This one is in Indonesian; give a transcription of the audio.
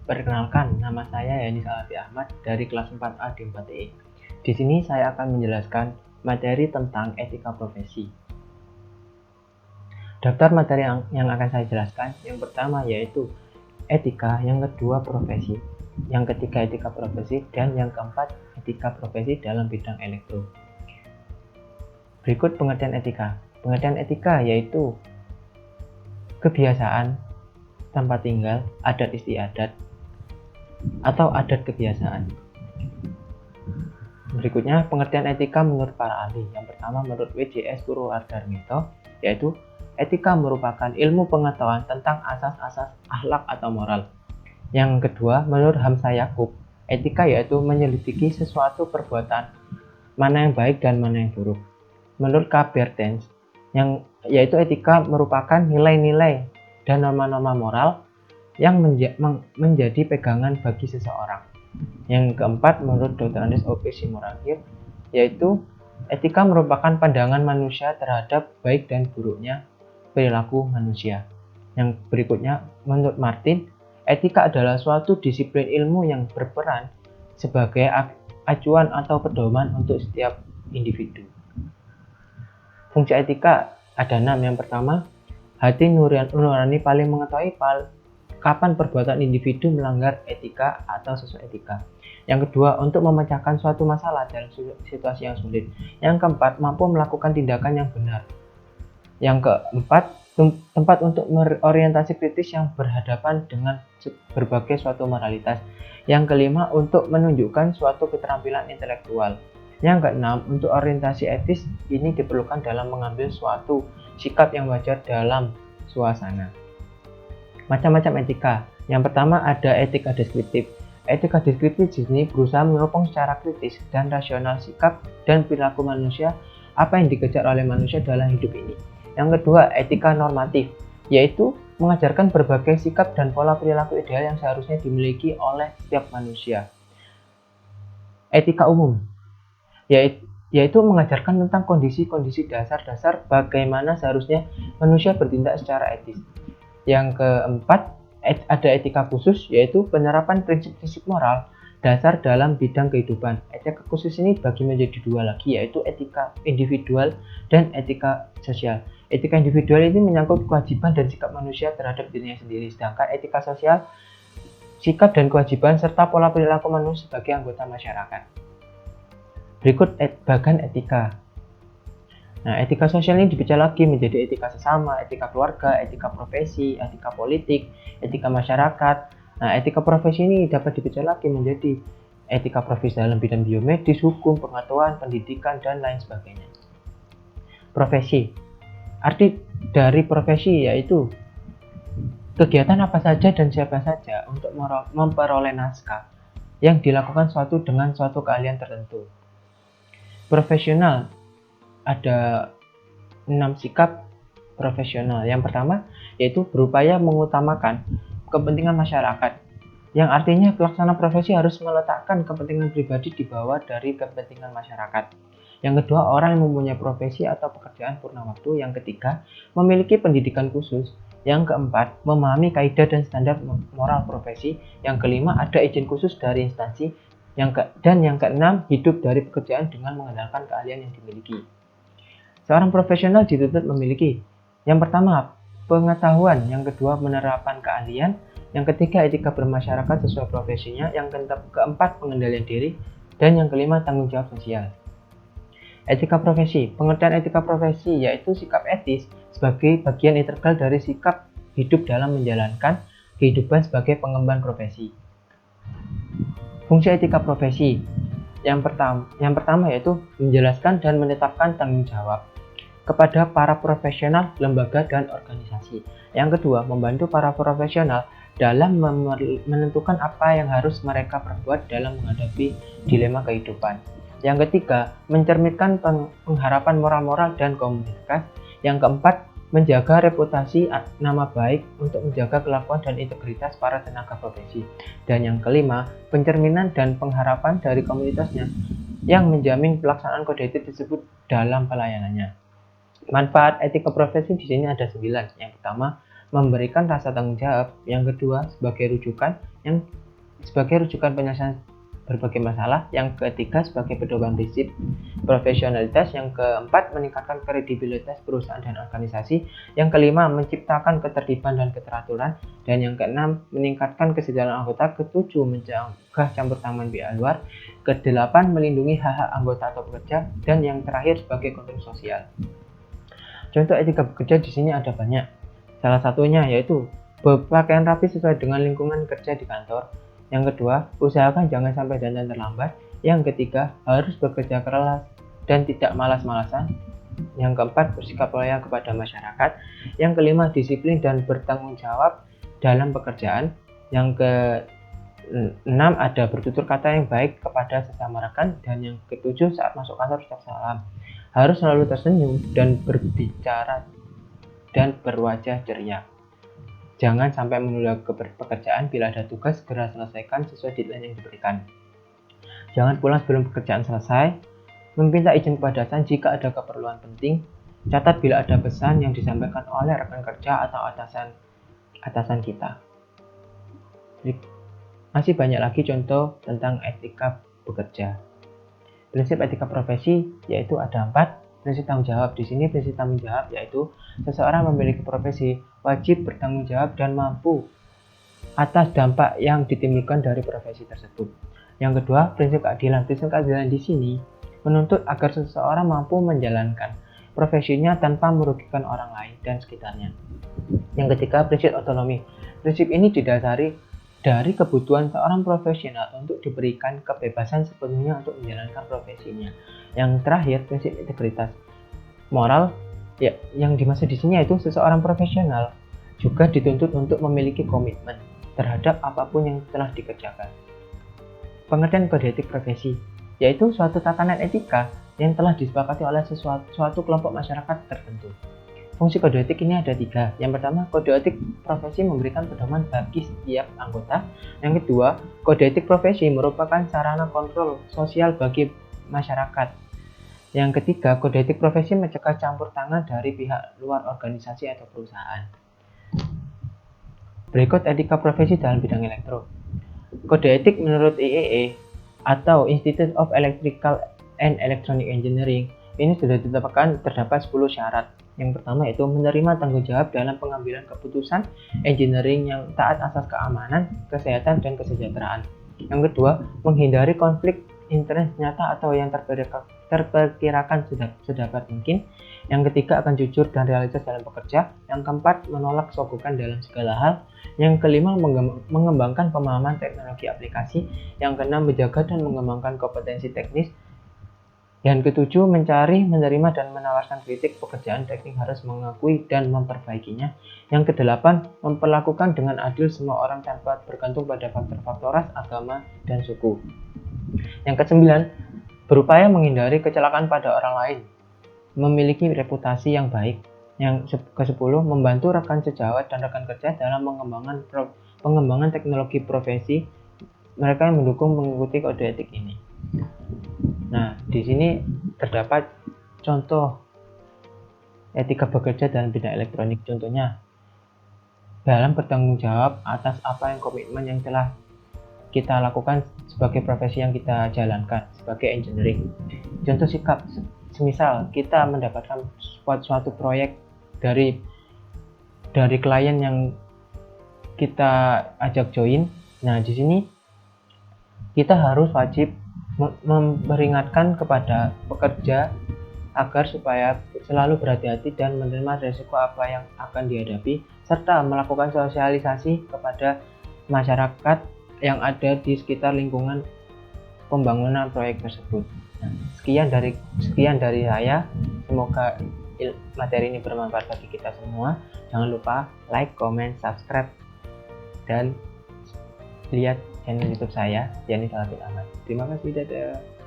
Perkenalkan, nama saya Yani Salafi Ahmad dari kelas 4A di 4E. Di sini saya akan menjelaskan materi tentang etika profesi. Daftar materi yang akan saya jelaskan, yang pertama yaitu etika, yang kedua profesi, yang ketiga etika profesi, dan yang keempat etika profesi dalam bidang elektro. Berikut pengertian etika. Pengertian etika yaitu kebiasaan, tempat tinggal, adat istiadat, atau adat kebiasaan. Berikutnya pengertian etika menurut para ahli. Yang pertama menurut W.J.S. Purwodarmito, yaitu etika merupakan ilmu pengetahuan tentang asas-asas akhlak atau moral. Yang kedua menurut Hamzah Yakub, etika yaitu menyelidiki sesuatu perbuatan mana yang baik dan mana yang buruk. Menurut K. Bertens, yaitu etika merupakan nilai-nilai dan norma-norma moral yang menjadi pegangan bagi seseorang. Yang keempat menurut Dr. Andes O.P. Simorangkir, yaitu etika merupakan pandangan manusia terhadap baik dan buruknya perilaku manusia. Yang berikutnya menurut Martin, etika adalah suatu disiplin ilmu yang berperan sebagai acuan atau pedoman untuk setiap individu. Fungsi etika ada 6. Yang pertama, hati nurani paling mengetahui kapan perbuatan individu melanggar etika atau sesuai etika. Yang kedua, untuk memecahkan suatu masalah dalam situasi yang sulit. Yang keempat, mampu melakukan tindakan yang benar. Yang keempat, tempat untuk berorientasi kritis yang berhadapan dengan berbagai suatu moralitas. Yang kelima, untuk menunjukkan suatu keterampilan intelektual. Yang keenam, untuk orientasi etis ini diperlukan dalam mengambil suatu sikap yang wajar dalam suasana. Macam-macam etika. Yang pertama ada etika deskriptif. Etika deskriptif di sini berusaha meneropong secara kritis dan rasional sikap dan perilaku manusia, apa yang dikejar oleh manusia dalam hidup ini. Yang kedua, etika normatif, yaitu mengajarkan berbagai sikap dan pola perilaku ideal yang seharusnya dimiliki oleh setiap manusia. Etika umum, yaitu mengajarkan tentang kondisi-kondisi dasar-dasar bagaimana seharusnya manusia bertindak secara etis. Yang keempat, ada etika khusus, yaitu penerapan prinsip-prinsip moral dasar dalam bidang kehidupan. Etika khusus ini dibagi menjadi dua lagi, yaitu etika individual dan etika sosial. Etika individual ini menyangkut kewajiban dan sikap manusia terhadap dirinya sendiri, sedangkan etika sosial, sikap dan kewajiban serta pola perilaku manusia sebagai anggota masyarakat. Berikut bagan etika. Nah, etika sosial ini dipecah lagi menjadi etika sesama, etika keluarga, etika profesi, etika politik, etika masyarakat. Nah, etika profesi ini dapat dipecah lagi menjadi etika profesi dalam bidang biomedis, hukum, pengetahuan, pendidikan, dan lain sebagainya. Profesi. Arti dari profesi yaitu kegiatan apa saja dan siapa saja untuk memperoleh naskah yang dilakukan suatu dengan suatu keahlian tertentu. Profesional. Ada 6 sikap profesional. Yang pertama yaitu berupaya mengutamakan kepentingan masyarakat, yang artinya pelaksana profesi harus meletakkan kepentingan pribadi di bawah dari kepentingan masyarakat. Yang kedua, orang yang mempunyai profesi atau pekerjaan purna waktu. Yang ketiga, memiliki pendidikan khusus. Yang keempat, memahami kaidah dan standar moral profesi. Yang kelima, ada izin khusus dari instansi. Dan yang keenam, hidup dari pekerjaan dengan mengandalkan keahlian yang dimiliki. Seorang profesional dituntut memiliki, yang pertama, pengetahuan, yang kedua, penerapan keahlian, yang ketiga, etika bermasyarakat sesuai profesinya, yang keempat, pengendalian diri, dan yang kelima, tanggung jawab sosial. Etika profesi. Pengertian etika profesi yaitu sikap etis sebagai bagian integral dari sikap hidup dalam menjalankan kehidupan sebagai pengemban profesi. Fungsi etika profesi. Yang pertama yaitu menjelaskan dan menetapkan tanggung jawab kepada para profesional, lembaga, dan organisasi. Yang kedua, membantu para profesional dalam menentukan apa yang harus mereka perbuat dalam menghadapi dilema kehidupan. Yang ketiga, mencerminkan pengharapan moral-moral dan komunitas. Yang keempat, menjaga reputasi nama baik untuk menjaga kelakuan dan integritas para tenaga profesi. Dan yang kelima, pencerminan dan pengharapan dari komunitasnya yang menjamin pelaksanaan kode etik tersebut dalam pelayanannya. Manfaat etika profesi di sini ada 9. Yang pertama, memberikan rasa tanggung jawab. Yang kedua, sebagai rujukan penyelesaian berbagai masalah. Yang ketiga, sebagai pedoman prinsip profesionalitas. Yang keempat, meningkatkan kredibilitas perusahaan dan organisasi. Yang kelima, menciptakan ketertiban dan keteraturan. Dan yang keenam, meningkatkan kesejahteraan anggota. Ketujuh, mencegah campur tangan pihak luar. Kedelapan, melindungi hak-hak anggota atau pekerja. Dan yang terakhir, sebagai kontrol sosial. Contoh etika bekerja di sini ada banyak. Salah satunya yaitu berpakaian rapi sesuai dengan lingkungan kerja di kantor. Yang kedua, usahakan jangan sampai dandan terlambat. Yang ketiga, harus bekerja keras dan tidak malas-malasan. Yang keempat, bersikap loyal kepada masyarakat. Yang kelima, disiplin dan bertanggung jawab dalam pekerjaan. Yang keenam, ada bertutur kata yang baik kepada sesama rekan. Dan yang ketujuh, saat masuk kantor ucap salam. Harus selalu tersenyum dan berbicara dan berwajah ceria. Jangan sampai menunda pekerjaan. Bila ada tugas, segera selesaikan sesuai deadline yang diberikan. Jangan pulang sebelum pekerjaan selesai. Meminta izin kepada atasan jika ada keperluan penting. Catat bila ada pesan yang disampaikan oleh rekan kerja atau atasan kita. Jadi, masih banyak lagi contoh tentang etika bekerja. Prinsip etika profesi yaitu ada 4. Prinsip tanggung jawab. Di sini prinsip tanggung jawab yaitu seseorang memiliki profesi wajib bertanggung jawab dan mampu atas dampak yang ditimbulkan dari profesi tersebut. Yang kedua, prinsip keadilan. Prinsip keadilan di sini menuntut agar seseorang mampu menjalankan profesinya tanpa merugikan orang lain dan sekitarnya. Yang ketiga, prinsip otonomi. Prinsip ini didasari dari kebutuhan seorang profesional untuk diberikan kebebasan sepenuhnya untuk menjalankan profesinya. Yang terakhir, prinsip integritas moral ya, yang dimaksud di sini yaitu seseorang profesional juga dituntut untuk memiliki komitmen terhadap apapun yang telah dikerjakan. Pengertian kode etik profesi yaitu suatu tatanan etika yang telah disepakati oleh suatu kelompok masyarakat tertentu. Fungsi kode etik ini ada 3. Yang pertama, kode etik profesi memberikan pedoman bagi setiap anggota. Yang kedua, kode etik profesi merupakan sarana kontrol sosial bagi masyarakat. Yang ketiga, kode etik profesi mencegah campur tangan dari pihak luar organisasi atau perusahaan. Berikut etika profesi dalam bidang elektro. Kode etik menurut IEE atau Institute of Electrical and Electronic Engineering ini sudah ditetapkan terdapat 10 syarat. Yang pertama yaitu menerima tanggung jawab dalam pengambilan keputusan engineering yang taat asas keamanan, kesehatan, dan kesejahteraan. Yang kedua, menghindari konflik interest nyata atau yang terperkirakan sedapat mungkin. Yang ketiga, akan jujur dan realistis dalam bekerja. Yang keempat, menolak sogokan dalam segala hal. Yang kelima, mengembangkan pemahaman teknologi aplikasi. Yang keenam, menjaga dan mengembangkan kompetensi teknis. Yang ketujuh, mencari, menerima, dan menawarkan kritik pekerjaan teknik, harus mengakui dan memperbaikinya. Yang kedelapan, memperlakukan dengan adil semua orang tanpa bergantung pada faktor-faktor ras, agama, dan suku. Yang kesembilan, berupaya menghindari kecelakaan pada orang lain, memiliki reputasi yang baik. Yang ke-10, membantu rekan sejawat dan rekan kerja dalam pengembangan teknologi profesi mereka yang mendukung mengikuti kode etik ini. Nah, di sini terdapat contoh etika bekerja dalam bidang elektronik. Contohnya, dalam bertanggung jawab atas apa yang komitmen yang telah kita lakukan sebagai profesi yang kita jalankan sebagai engineering. Contoh sikap, semisal kita mendapatkan suatu proyek dari klien yang kita ajak join. Nah, di sini kita harus wajib memperingatkan kepada pekerja agar supaya selalu berhati-hati dan menerima risiko apa yang akan dihadapi, serta melakukan sosialisasi kepada masyarakat yang ada di sekitar lingkungan pembangunan proyek tersebut. Nah, sekian dari saya. Semoga materi ini bermanfaat bagi kita semua. Jangan lupa like, comment, subscribe, dan lihat channel YouTube saya, Yani Salatin Ahmad. Terima kasih, dadah.